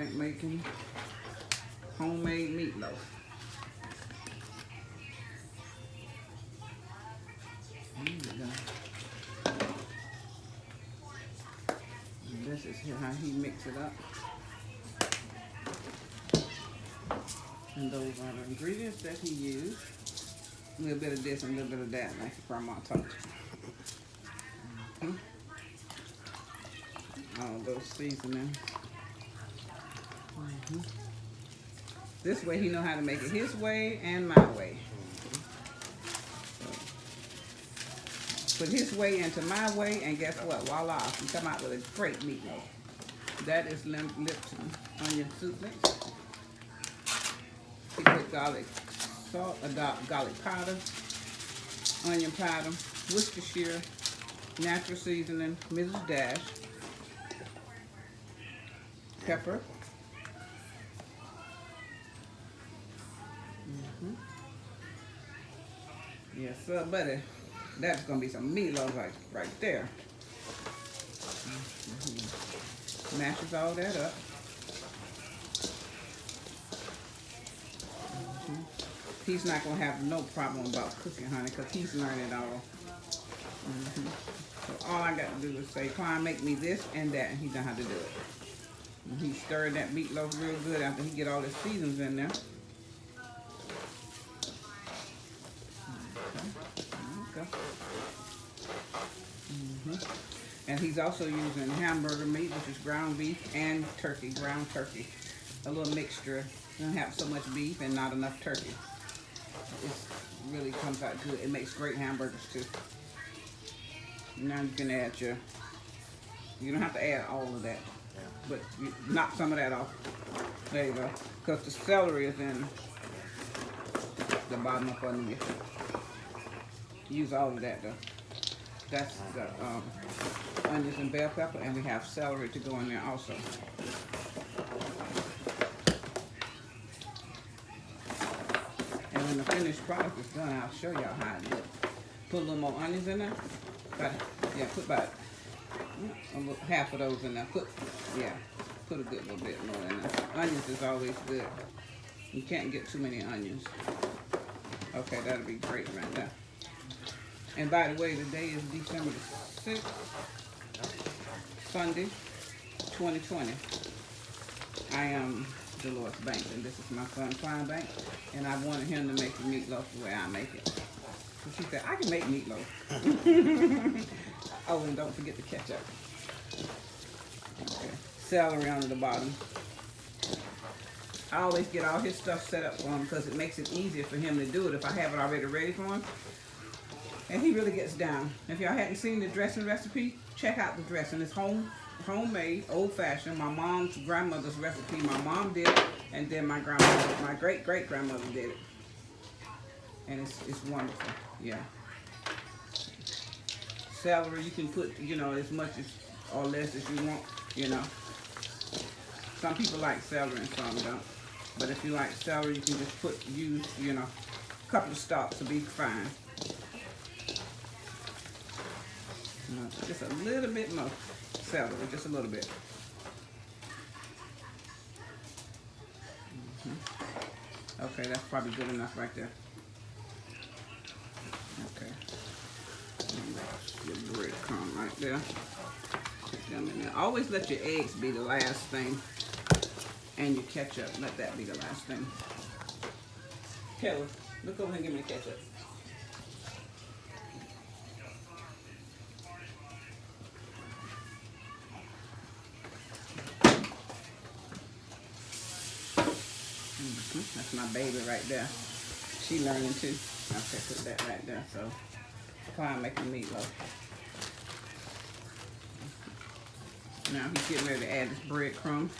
like making homemade meatloaf. And this is how he mixes it up. And those are the ingredients that he used. A little bit of this and a little bit of that, like your grandma taught you. All those seasonings. This way he know how to make it his way and my way. So, put his way into my way, and guess what? Voila, you come out with a great meatloaf. That is Lipton onion soup mix. He put garlic salt, garlic powder, onion powder, Worcestershire, natural seasoning, Mrs. Dash, pepper. Yes, sir, buddy. That's gonna be some meatloaf right there. Mashes all that up. He's not gonna have no problem about cooking, honey, because he's learning it all. So all I got to do is say, Klein, make me this and that, and he know how to do it. And he stirred that meatloaf real good after he get all the seasons in there. Okay. And he's also using hamburger meat, which is ground beef, and turkey, ground turkey. A little mixture. Don't have so much beef and not enough turkey. It really comes out good. It makes great hamburgers too. Now you can add you don't have to add all of that, but you knock some of that off. There you go. Because the celery is in the bottom up under you. Use all of that though. That's the onions and bell pepper, and we have celery to go in there also. And when the finished product is done, I'll show y'all how it looks. Put a little more onions in there. Put about half of those in there. Put a good little bit more in there. Onions is always good. You can't get too many onions. Okay, that'll be great right there. And by the way, today is December the 6th, Sunday, 2020. I am Dolores Banks, and this is my son, Klein Banks, and I wanted him to make the meatloaf the way I make it. So she said, I can make meatloaf. Oh, and don't forget the ketchup. Okay. Celery on the bottom. I always get all his stuff set up for him because it makes it easier for him to do it if I have it already ready for him. And he really gets down. If y'all hadn't seen the dressing recipe, check out the dressing. It's homemade, old-fashioned. My mom's grandmother's recipe. My mom did it, and then my great-great-grandmother did it. And it's wonderful. Yeah. Celery, you can put, as much as or less as you want, Some people like celery and some don't. But if you like celery, you can just use, a couple of stalks will be fine. Just a little bit more celery, just a little bit. Okay, that's probably good enough right there. Okay. Your breadcrumb right there. Put them in there. Always let your eggs be the last thing. And your ketchup, let that be the last thing. Kelly, look over here and give me the ketchup. That's my baby right there. She learning too. Okay, put that right there. So, Klein making meatloaf. Now he's getting ready to add this breadcrumbs.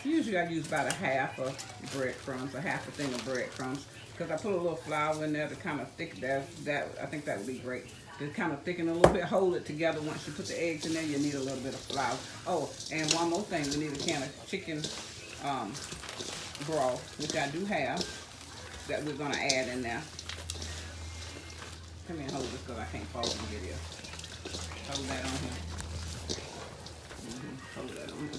Usually I use about a half of breadcrumbs, a half a thing of breadcrumbs, because I put a little flour in there to kind of thicken that. I think that would be great. To kind of thicken a little bit, hold it together. Once you put the eggs in there, you need a little bit of flour. Oh, and one more thing, we need a can of chicken broth, which I do have, that we're going to add in there. Come here and hold this because I can't follow the video. Hold that on here. Hold that on here.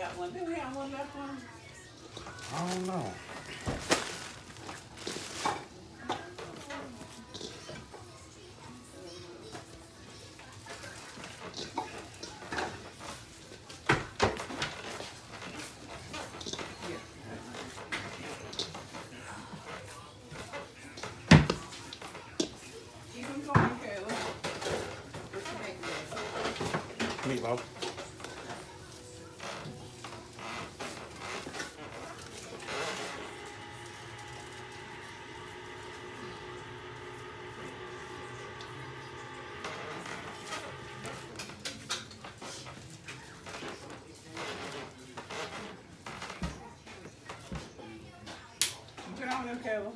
got one. Did we have one left one? I don't know. Keep them going, Kayla. Meatloaf. Put on them, Kayla.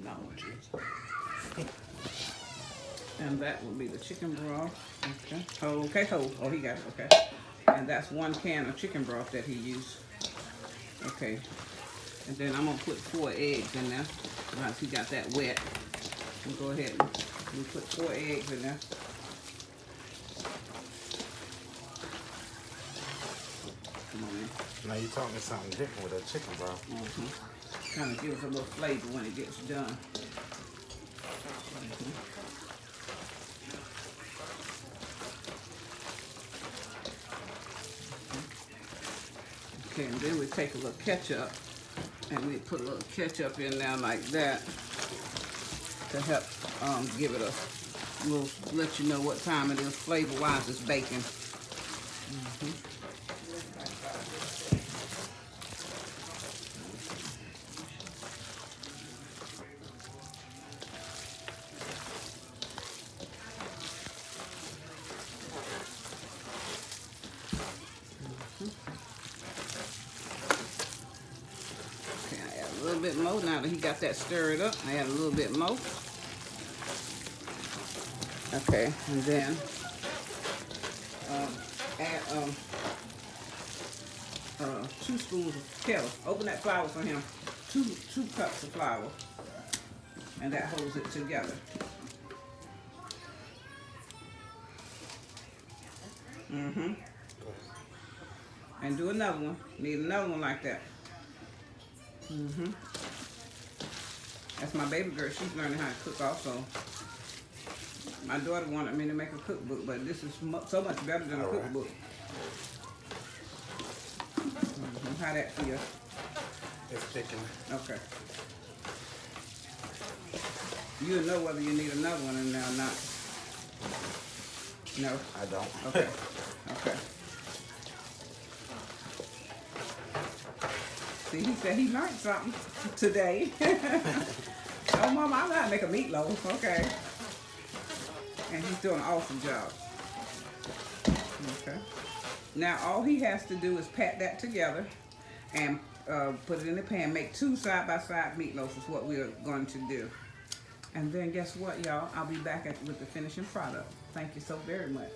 No, jeez. And that will be the chicken broth. Okay. Oh, okay. Oh, he got it. Okay. And that's 1 can of chicken broth that he used. Okay. And then I'm gonna put 4 eggs in there. Once he got that wet, we'll go ahead and put 4 eggs in there. Come on in. Now you're talking something different with that chicken broth. Kind of gives a little flavor when it gets done. Okay, and then we take a little ketchup and we put a little ketchup in there like that to help give it a little, let you know what time it is flavor-wise it's baking. Okay, I add a little bit more now that he got that stirred up. I add a little bit more. Okay, and then add 2 spoons of kettle. Open that flour for him. Two cups of flour, and that holds it together. And do another one. Need another one like that. That's my baby girl. She's learning how to cook also. My daughter wanted me to make a cookbook, but this is so much better than a cookbook. How that feel? It's thickening. Okay. You'll know whether you need another one in there or not. No? I don't. Okay. Okay. See, he said he learned something today. Oh, Mama, I know how to make a meatloaf. Okay. And he's doing an awesome job. Okay. Now, all he has to do is pat that together and put it in the pan. Make 2 side-by-side meatloafs is what we're going to do. And then guess what, y'all? I'll be back with the finishing product. Thank you so very much.